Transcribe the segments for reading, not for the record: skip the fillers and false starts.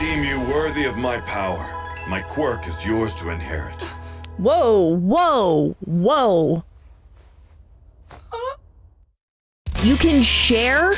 deem you worthy of my power. My quirk is yours to inherit. Whoa, whoa, whoa. You can share?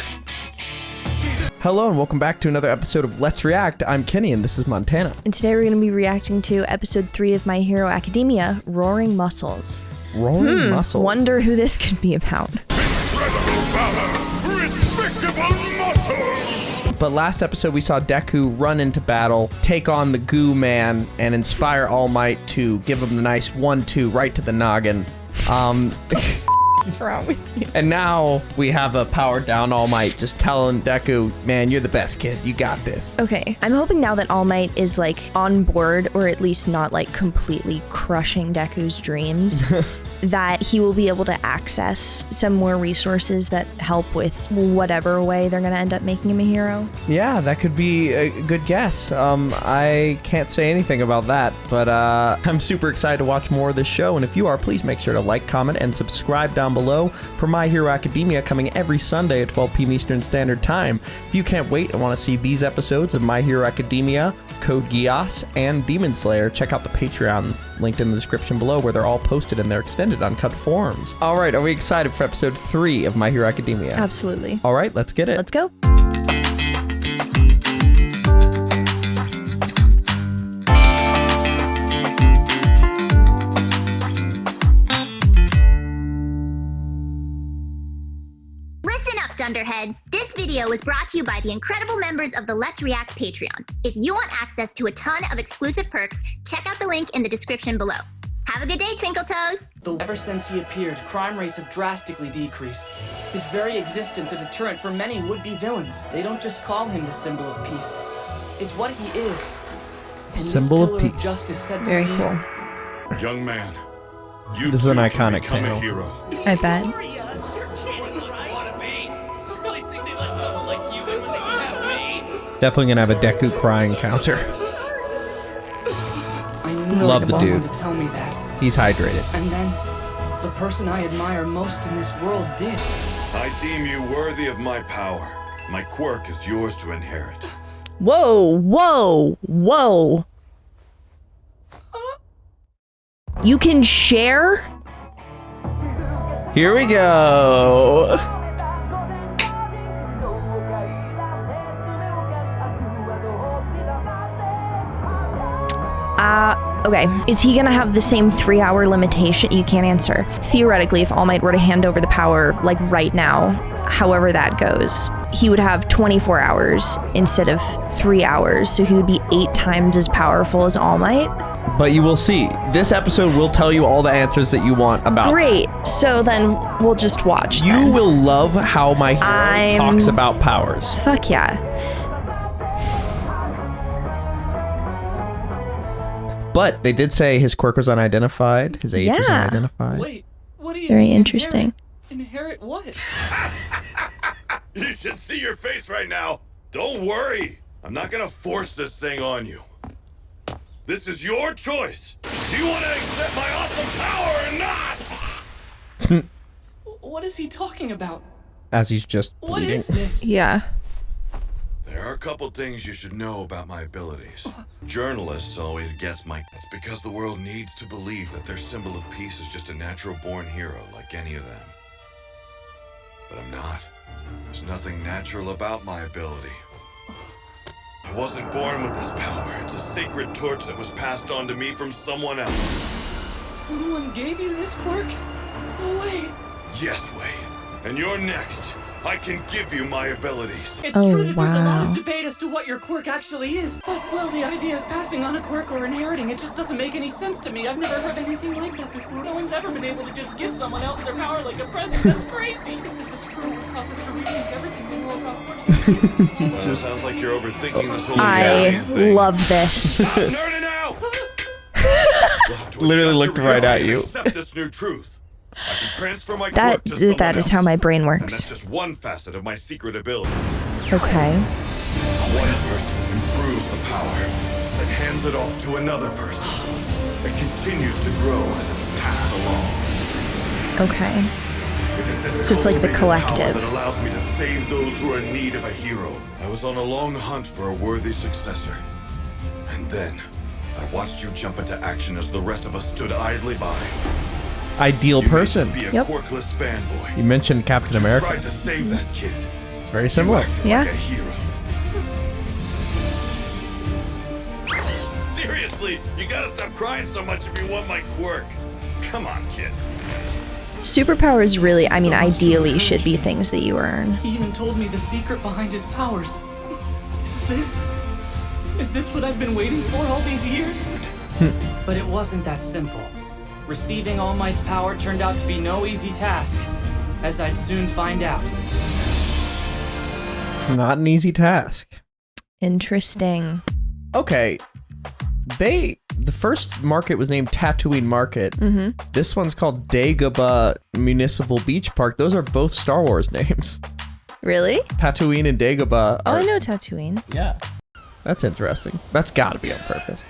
Hello and welcome back to another episode of Let's React. I'm Kenny and this is Montana. And today we're going to be reacting to episode 3 of My Hero Academia, Roaring Muscles. Roaring Muscles? Wonder who this could be about. Incredible valor, respectable muscles! But last episode we saw Deku run into battle, take on the Goo Man, and inspire All Might to give him the nice 1-2 right to the noggin. What's wrong with you? And now we have a powered down All Might just telling Deku, man, you're the best kid. You got this. Okay, I'm hoping now that All Might is like on board, or at least not like completely crushing Deku's dreams, that he will be able to access some more resources that help with whatever way they're gonna end up making him a hero. Yeah, that could be a good guess. I can't say anything about that, but I'm super excited to watch more of this show. And if you are, please make sure to like, comment, and subscribe down below for My Hero Academia coming every Sunday at 12 p.m. Eastern Standard Time. If you can't wait and want to see these episodes of My Hero Academia, Code Geass, and Demon Slayer, check out the Patreon linked in the description below where they're all posted in their extended uncut forms. All right, are we excited for episode 3 of My Hero Academia? Absolutely. All right, let's get it. Let's go. Dunderheads, this video was brought to you by the incredible members of the Let's React Patreon. If you want access to a ton of exclusive perks, check out the link in the description below. Have a good day, Twinkle Toes! Ever since he appeared, crime rates have drastically decreased. His very existence a deterrent for many would-be villains. They don't just call him the symbol of peace. It's what he is. And Symbol of this pillar peace. Justice said to Very me, cool. Young man, you This is an too can iconic become panel. a hero. I bet. Definitely gonna have a Deku crying counter. I knew Love the someone dude. to tell me that. He's hydrated. And then, the person I admire most in this world did. I deem you worthy of my power. My quirk is yours to inherit. Whoa, whoa, whoa. You can share? Here we go. Okay. Is he gonna have the same 3-hour limitation? You can't answer. Theoretically, if All Might were to hand over the power, like right now, however that goes, he would have 24 hours instead of 3 hours, so he would be 8 times as powerful as All Might. But you will see. This episode will tell you all the answers that you want about. Great. So then we'll just watch. You then. will love how My Hero talks about powers. Fuck yeah. But they did say his quirk was unidentified. His age was Yeah. unidentified. Wait, what do you Very interesting. Inherit what? You should see your face right now. Don't worry. I'm not gonna force this thing on you. This is your choice. Do you want to accept my awesome power or not? What is he talking about? As he's just What bleeding. is this? Yeah. There are a couple things you should know about my abilities. Journalists always guess It's because the world needs to believe that their symbol of peace is just a natural-born hero like any of them. But I'm not. There's nothing natural about my ability. I wasn't born with this power. It's a sacred torch that was passed on to me from someone else. Someone gave you this quirk? No way. Yes, Wei. And you're next. I can give you my abilities. It's Oh, true that there's a lot wow. of debate as to what your quirk actually is. But, well, the idea of passing on a quirk or inheriting it just doesn't make any sense to me. I've never heard anything like that before. No one's ever been able to just give someone else their power like a present. That's crazy. If this is true, it would cause us to rethink everything we know about quirks. Well, it sounds like you're overthinking this whole I reality thing. love this. Stop nerding out! You'll have to Literally adjust looked your right at reality and you. Accept this new truth. I can transfer my That quirk to someone that is how else. my brain And works. that's just one facet of my secret ability. Okay. One person improves the power, then hands it off to another person. It continues to grow as it's passed along. Okay. It is this So it's like the cultivated collective. power that allows me to save those who are in need of a hero. I was on a long hunt for a worthy successor. And then, I watched you jump into action as the rest of us stood idly by. Ideal person. You may just be a Yep. quirkless fanboy. You mentioned Captain You America. tried to save that kid. It's very similar. You acted Yeah. like a hero. Seriously, you gotta stop crying so much if you want my quirk. Come on, kid. Superpowers really, I mean, ideally should be things that you earn. He even told me the secret behind his powers. Is this what I've been waiting for all these years? But it wasn't that simple. Receiving All Might's power turned out to be no easy task, as I'd soon find out. Not an easy task. Interesting. Okay. The first market was named Tatooine Market. This one's called Dagobah Municipal Beach Park. Those are both Star Wars names. Really? Tatooine and Dagobah. Oh, I know Tatooine. Yeah. That's interesting. That's got to be on purpose.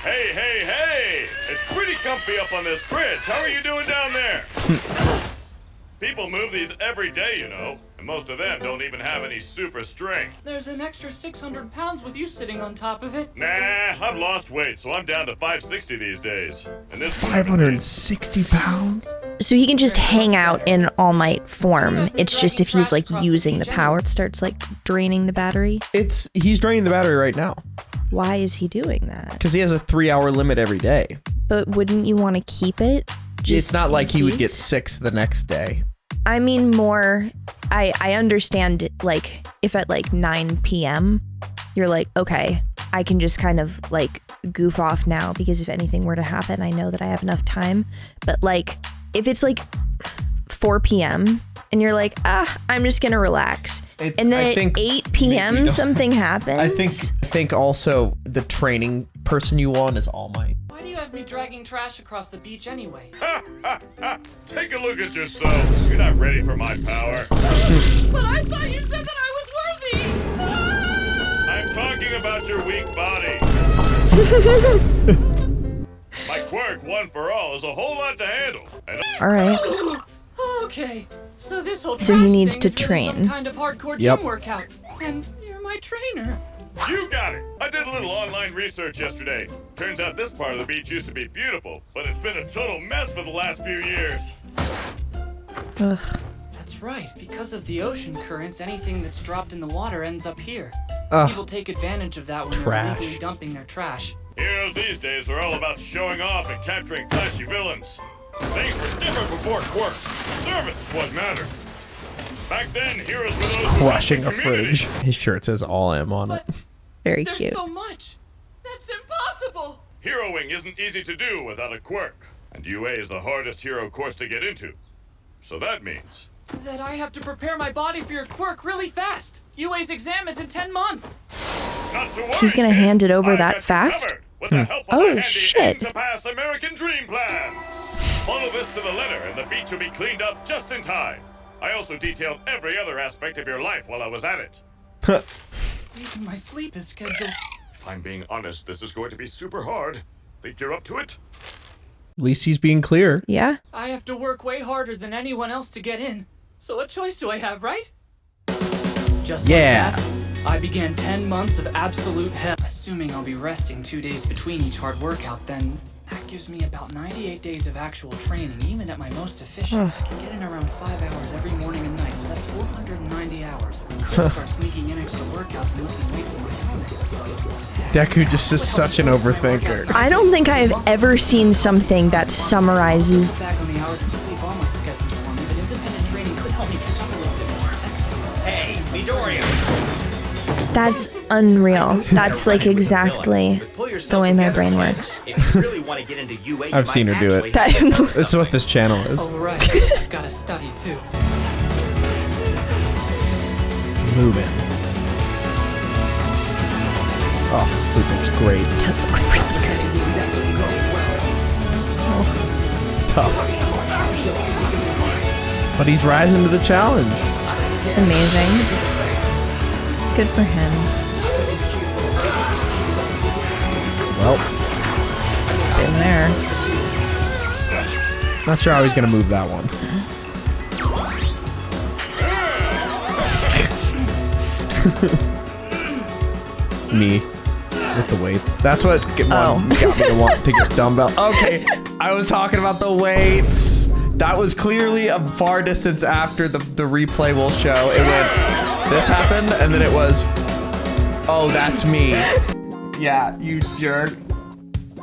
Hey! It's pretty comfy up on this bridge. How are you doing down there? People move these every day, you know, and most of them don't even have any super strength. There's an extra 600 pounds with you sitting on top of it. Nah, I've lost weight, so I'm down to 560 these days. And this 560 pounds? So he can just hang out in All Might form. It's just if he's like using the power, it starts like draining the battery. He's draining the battery right now Why is he doing that? because he has a 3-hour limit every day. But wouldn't you want to keep it? It's not like he would get case? 6 the next day. I mean, more, I understand, like, if at like 9 p.m., you're like, okay, I can just kind of like goof off now because if anything were to happen, I know that I have enough time. But like, if it's like 4 p.m. and you're like, I'm just gonna relax, and then I at think 8 p.m. something happens. I think also the training person you want is All Might. Why do you have me dragging trash across the beach anyway? Take a look at yourself. You're not ready for my power. But I thought you said that I was worthy! I'm talking about your weak body. My quirk, one for all, is a whole lot to handle. And All right. Okay, so this whole So he trash needs thing to is really train. some kind of hardcore Yep. gym workout. And you're my trainer. you got it. I did a little online research yesterday. Turns out this part of the beach used to be beautiful, but it's been a total mess for the last few years. Ugh. That's right. Because of the ocean currents, anything that's dropped in the water ends up here. Ugh. People take advantage of that when Trash. they're illegally dumping their trash. Heroes these days are all about showing off and capturing flashy villains. Things were different before quirks. Service is what mattered. Back then, heroes were those who Crushing a helped the community. fridge. His shirt says All M on it. But Very there's cute. so much. That's impossible. Heroing isn't easy to do without a quirk, and UA is the hardest hero course to get into. So that means That I have to prepare my body for your quirk really fast. UA's exam is in 10 months. not to worry. He's gonna kid. hand it over I've that got you fast? covered with the help of Oh, my handy shit. aim-to-pass American Dream Plan. Follow this to the letter, and the beach will be cleaned up just in time. I also detailed every other aspect of your life while I was at it. Even my sleep is scheduled. If I'm being honest, this is going to be super hard. Think you're up to it? At least he's being clear. Yeah. I have to work way harder than anyone else to get in. So what choice do I have, right? Just Yeah. like that, I began 10 months of absolute hell. Assuming I'll be resting 2 days between each hard workout, then that gives me about 98 days of actual training. Even at my most efficient, I can get in around 5 hours every morning and night, so that's 490 hours. Could start sneaking in extra workouts and lifting weights on my own, I suppose. Deku just is such an overthinker. I don't think I've ever seen something that summarizes. Back on the hours of sleep all my schedule for me, but independent training could help me catch up a little bit more. Excellent. Hey, Midoriya! That's unreal. That's like exactly the way my brain works. If you really want to get into UA, you I've seen might her do it. actually have to- That's what this channel is. Oh, right. I've got to study, too. Moving. Oh, moving's great. Does look really good. Tough. But he's rising to the challenge. Amazing. Good for him. Well, Been there. not sure how he's gonna move that one. Me. With the weights. That's what got me to want to get dumbbell. Okay, I was talking about the weights. That was clearly a far distance after the replay will show. It went, this happened, and then it was, oh, that's me. Yeah, you jerk.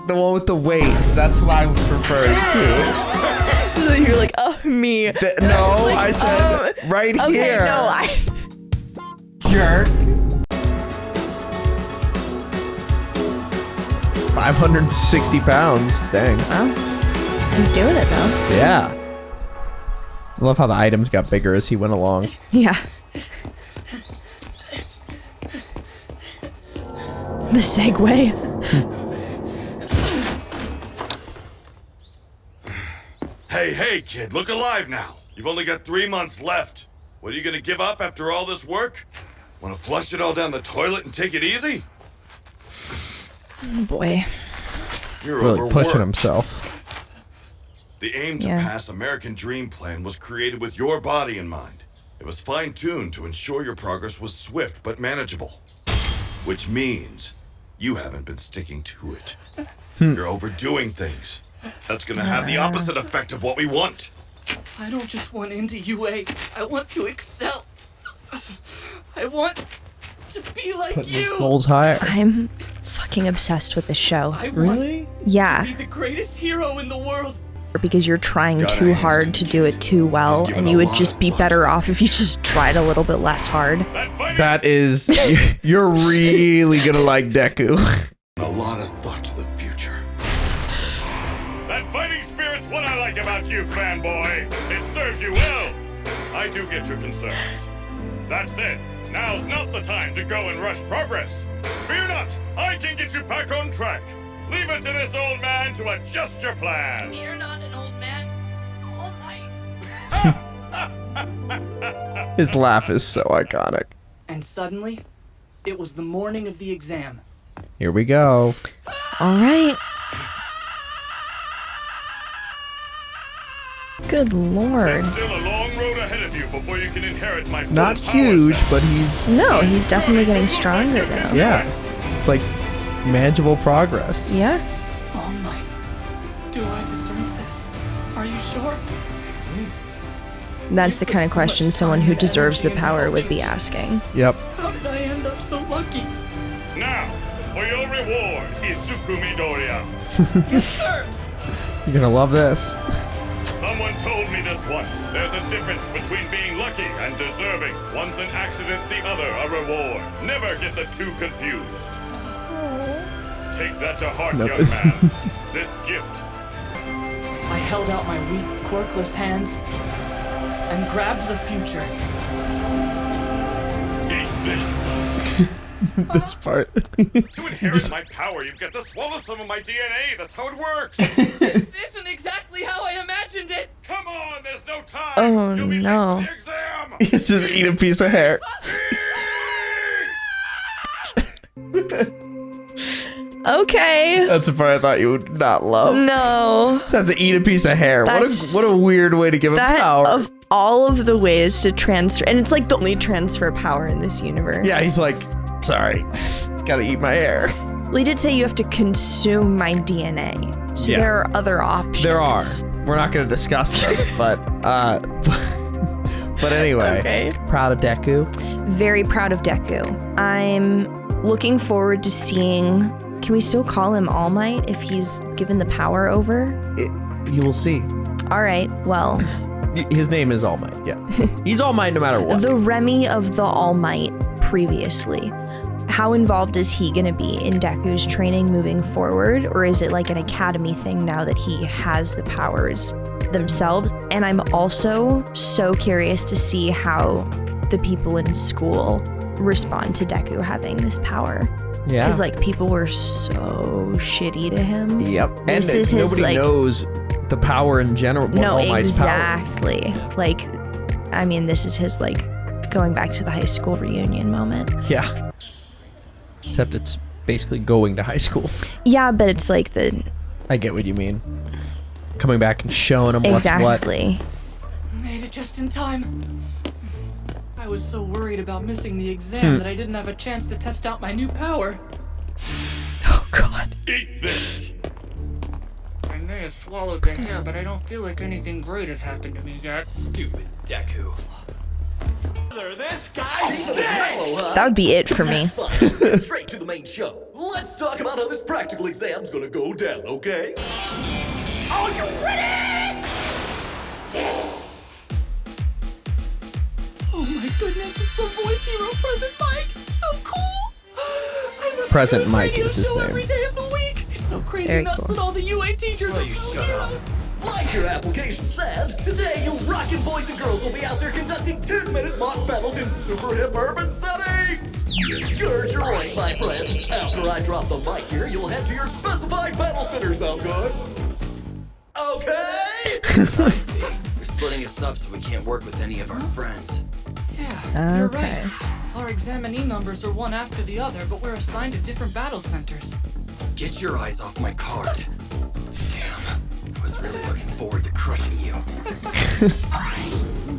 The one with the weights. That's what I was referring to. So you're like, oh, me. No, like, I said right okay, here. No, I. Jerk. 560 pounds. Dang. Well, he's doing it though. Yeah. I love how the items got bigger as he went along. Yeah. The segue. Hey, kid, look alive now. You've only got 3 months left. What, are you gonna give up after all this work? Wanna flush it all down the toilet and take it easy? Oh boy. You're Really overworked. pushing himself. The aim to pass American Dream Plan was created with your body in mind. It was fine-tuned to ensure your progress was swift but manageable. Which means you haven't been sticking to it. You're overdoing things. That's gonna have the opposite effect of what we want. I don't just want into UA. I want to excel. I want to be like Putting his you. goals higher. I'm fucking obsessed with this show. I want Really? to Yeah, be the greatest hero in the world. because you're trying Gotta too hand hard it to to do you. it too well, He's given and a you would lot just of be thought. better off if you just tried a little bit less hard. That fighting That is, you're really gonna like Deku. a lot of thought to the future. That fighting spirit's what I like about you, fanboy. It serves you well. I do get your concerns. That said, now's not the time to go and rush progress. Fear not, I can get you back on track. Leave it to this old man to adjust your plan. You're not an old man. All His laugh is so iconic. And suddenly, it was the morning of the exam. Here we go. All right. Good lord. There's still a long road ahead of you before you can inherit my full Not power huge, set. but he's, No, he's definitely getting stronger though. yeah. It's like manageable progress. Yeah. Allmight, do I deserve this? Are you sure? That's the kind of question someone who deserves the power would be asking. Yep. How did I end up so lucky? Now, for your reward, Izuku Midoriya. Yes, sir. You're gonna love this. Someone told me this once. There's a difference between being lucky and deserving. One's an accident, the other a reward. Never get the two confused. Take that to heart, Nope. young man. This gift. I held out my weak, quirkless hands and grabbed the future. Eat this. This part. To inherit my power, you've got to swallow some of my DNA. That's how it works. This isn't exactly how I imagined it. Come on, there's no time. Oh, You'll be no. late for the exam. Just eat a piece of hair. Okay. That's the part I thought you would not love. No. That's to eat a piece of hair. That's- What a weird way to give him That power. of all of the ways to transfer, and it's like the only transfer power in this universe. Yeah, he's like, sorry, just gotta eat my hair. Well, he did say you have to consume my DNA. So Yeah. there are other options. There are. We're not gonna discuss them, but anyway. Okay. Proud of Deku. Very proud of Deku. I'm looking forward to seeing. Can we still call him All Might if he's given the power over? You will see. All right. Well, His name is All Might. Yeah, he's All Might no matter what. the Remy of the All Might previously. How involved is he going to be in Deku's training moving forward? Or is it like an academy thing now that he has the powers themselves? And I'm also so curious to see how the people in school respond to Deku having this power. Yeah. Because like people were so shitty to him. Yep. This and is his, nobody like- knows the power in general. What No, All Might's power is. exactly. Like, I mean, this is his like going back to the high school reunion moment. Yeah. Except it's basically going to high school. Yeah, but it's like the I get what you mean. Coming back and showing him what's what. exactly. Made it just in time. I was so worried about missing the exam that I didn't have a chance to test out my new power. Oh god. Eat this! I may have swallowed the hair, but I don't feel like anything great has happened to me yet. Stupid Deku. This guy's mellow, huh? That would be it for me. Fine, straight to the main show. Let's talk about how this practical exam's gonna go down, okay? Are you ready? Oh my goodness, it's the voice hero Present Mike! So cool! I listen Present to his Mike radio is his show name. every day of the week. It's so crazy Very nuts cool. that all the UA teachers Will are you pro shut up? heroes. Like your application said, today you rockin' boys and girls will be out there conducting 10-minute mock battles in super hip urban settings! Gird your loins, my friends. After I drop the mic here, you'll head to your specified battle center. Sound good? Okay? I see. You're splitting us up so we can't work with any of our friends. Yeah, you're Okay. right. Our examinee numbers are one after the other, but we're assigned to different battle centers. Get your eyes off my card. Damn. I was really looking forward to crushing you.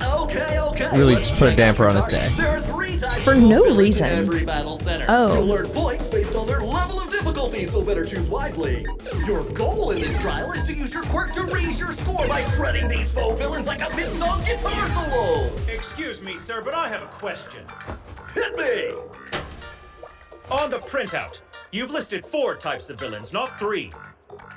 Okay. Really let's just put a check damper out on his your day. targets. There are 3 types For of no villains reason. in every battle center. Oh. You'll earn points based on their level of difficulty, so better choose wisely. Your goal in this trial is to use your quirk to raise your score by shredding these faux villains like a mid-song guitar solo. Excuse me, sir, but I have a question. Hit me! On the printout, you've listed 4 types of villains, not 3.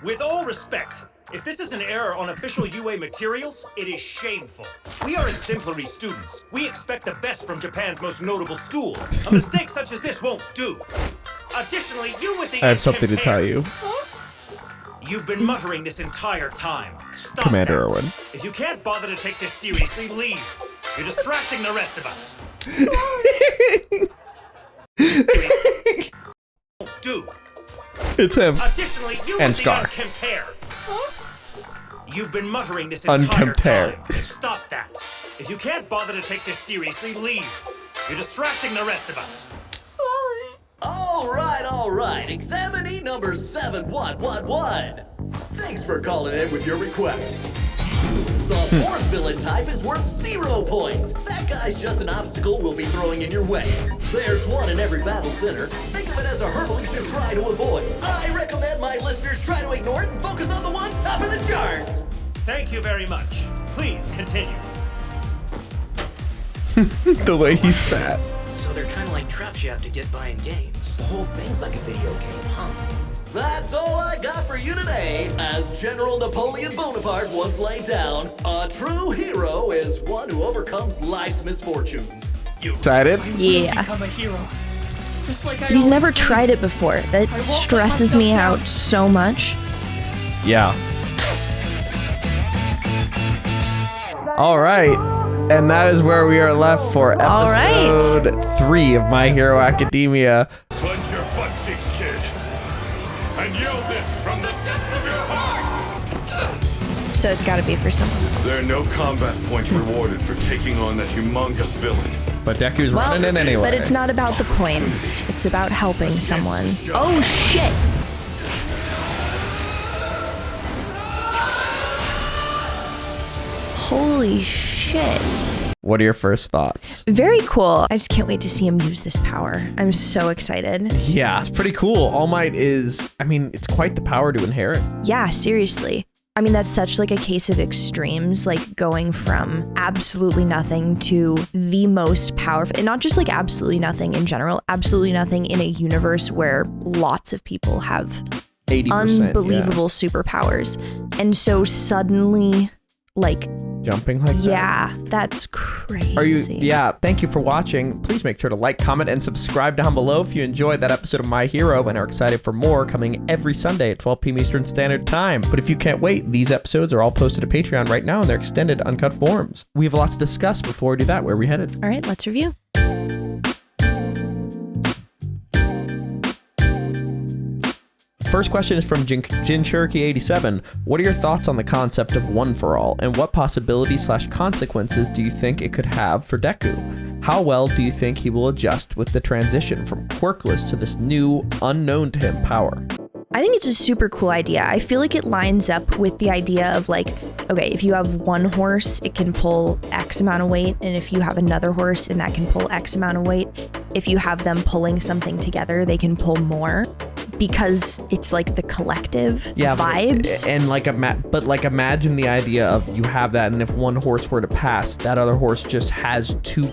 With all respect, if this is an error on official UA materials, it is shameful. We are exemplary students. We expect the best from Japan's most notable school. A mistake such as this won't do. Additionally, you with the I have something to unkempt tell hair. you, You've been muttering this entire time. Stop Commander that. Irwin. If you can't bother to take this seriously, leave. You're distracting the rest of us. Do. It's him. Additionally, you And with Scar. the unkempt hair. You've been muttering this entire Unkempt hair. time. Stop that. If you can't bother to take this seriously, leave. You're distracting the rest of us. All right. Examinee number 7111. Thanks for calling in with your request. The 4th villain type is worth 0 points. That guy's just an obstacle we'll be throwing in your way. There's one in every battle center. Think of it as a hurdle you should try to avoid. I recommend my listeners try to ignore it and focus on the ones top of the charts. Thank you very much. Please continue. The way he sat. So they're kind of like traps you have to get by in games. The whole thing's like a video game, huh? That's all I got for you today. As General Napoleon Bonaparte once laid down, a true hero is one who overcomes life's misfortunes. Excited? Yeah. Become a hero. Just like I He's always never dreamed. tried it before. That won't stresses let me myself out down. so much. Yeah. All right. And that is where we are left for All right. episode 3 of My Hero Academia. Clench your butt cheeks, kid. And yell this from the depths of your heart! So it's got to be for someone else. There are no combat points rewarded for taking on that humongous villain. But Deku's Well, running in anyway. but it's not about the points. It's about helping someone. Oh shit! Holy shit. What are your first thoughts? Very cool. I just can't wait to see him use this power. I'm so excited. Yeah, it's pretty cool. All Might is, I mean, it's quite the power to inherit. Yeah, seriously. I mean, that's such like a case of extremes, like going from absolutely nothing to the most powerful, and not just like absolutely nothing in general, absolutely nothing in a universe where lots of people have 80%. unbelievable superpowers. And so suddenly, like, Yeah. Jumping like that. yeah, that's crazy. Are you? Yeah. Thank you for watching. Please make sure to like, comment, and subscribe down below if you enjoyed that episode of My Hero and are excited for more coming every Sunday at 12 p.m. Eastern Standard Time. But if you can't wait, these episodes are all posted to Patreon right now in their extended, uncut forms. We have a lot to discuss before we do that. Where are we headed? All right, let's review. First question is from Jin Cherokee87. What are your thoughts on the concept of one for all, and what possibilities/consequences do you think it could have for Deku? How well do you think he will adjust with the transition from quirkless to this new, unknown to him power? I think it's a super cool idea. I feel like it lines up with the idea of like okay, if you have one horse, it can pull X amount of weight. And if you have another horse and that can pull X amount of weight, if you have them pulling something together, they can pull more. Because it's like the collective vibes. And like, imagine the idea of you have that, and if one horse were to pass, that other horse just has two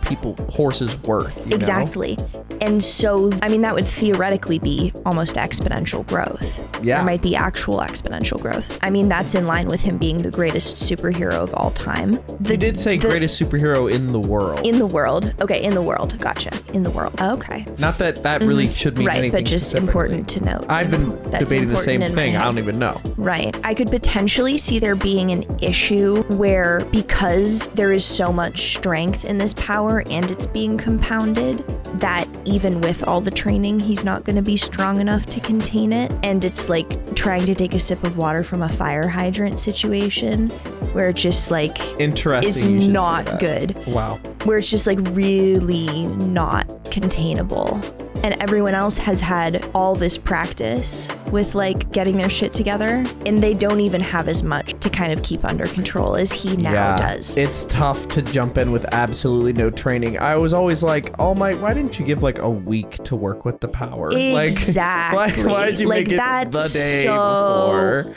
horses worth. You exactly. know? And so, I mean, that would theoretically be almost exponential growth. Yeah. There might be actual exponential growth. I mean, that's in line with him being the greatest superhero of all time. You did say greatest superhero in the world. In the world. Okay, in the world. Gotcha. In the world. Okay. Not that really should mean anything but just important to note. I've been debating the same thing. I don't even know. Right. I could potentially see there being an issue where, because there is so much strength in this power and it's being compounded, that even with all the training, he's not going to be strong enough to contain it. And it's like trying to take a sip of water from a fire hydrant situation where it just like is not good. Wow. Where it's just like really not containable. And everyone else has had all this practice with like getting their shit together, and they don't even have as much to kind of keep under control as he now does. It's tough to jump in with absolutely no training. I was always like, Allmight, why didn't you give like a week to work with the power? Exactly. Like, why did you make it the day before?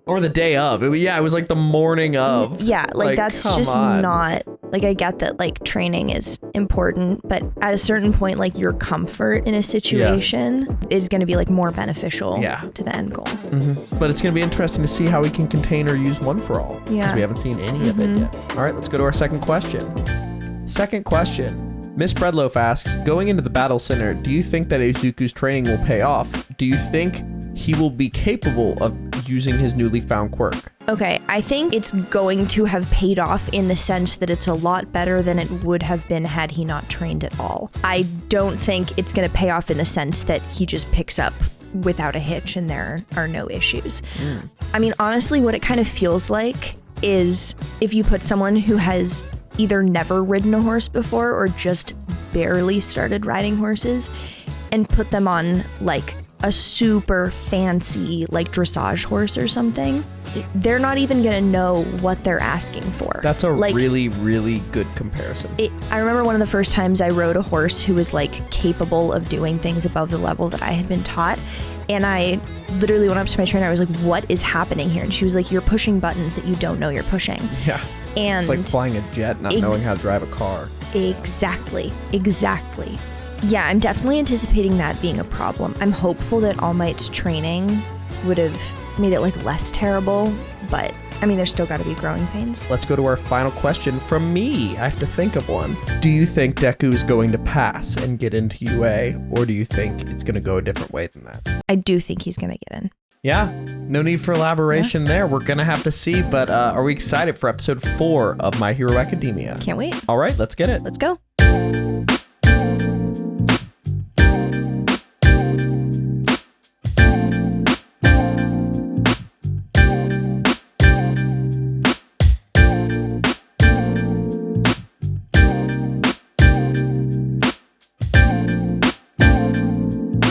Or the day of. It was like the morning of. Yeah, like that's just not, like I get that like training is important, but at a certain point, like your comfort in a situation is going to be like more beneficial to the end goal. But it's going to be interesting to see how we can contain or use One for All. Because we haven't seen any of it yet. All right, let's go to our second question. Second question. Miss Breadloaf asks, going into the battle center, do you think that Izuku's training will pay off? Do you think he will be capable of using his newly found quirk? Okay, I think it's going to have paid off in the sense that it's a lot better than it would have been had he not trained at all. I don't think it's going to pay off in the sense that he just picks up without a hitch and there are no issues. I mean, honestly, what it kind of feels like is if you put someone who has either never ridden a horse before or just barely started riding horses and put them on like a super fancy like dressage horse or something, they're not even gonna know what they're asking for. That's a really, really good comparison. I remember one of the first times I rode a horse who was like capable of doing things above the level that I had been taught. And I literally went up to my trainer. I was like, what is happening here? And she was like, you're pushing buttons that you don't know you're pushing. Yeah. And it's like flying a jet, not knowing how to drive a car. Exactly. Yeah, I'm definitely anticipating that being a problem. I'm hopeful that Allmight's training would have made it like less terrible, but I mean, there's still got to be growing pains. Let's go to our final question from me. I have to think of one. Do you think Deku is going to pass and get into UA, or do you think it's going to go a different way than that? I do think he's going to get in. Yeah, no need for elaboration there. We're going to have to see, but are we excited for episode 4 of My Hero Academia? Can't wait. All right, let's get it. Let's go.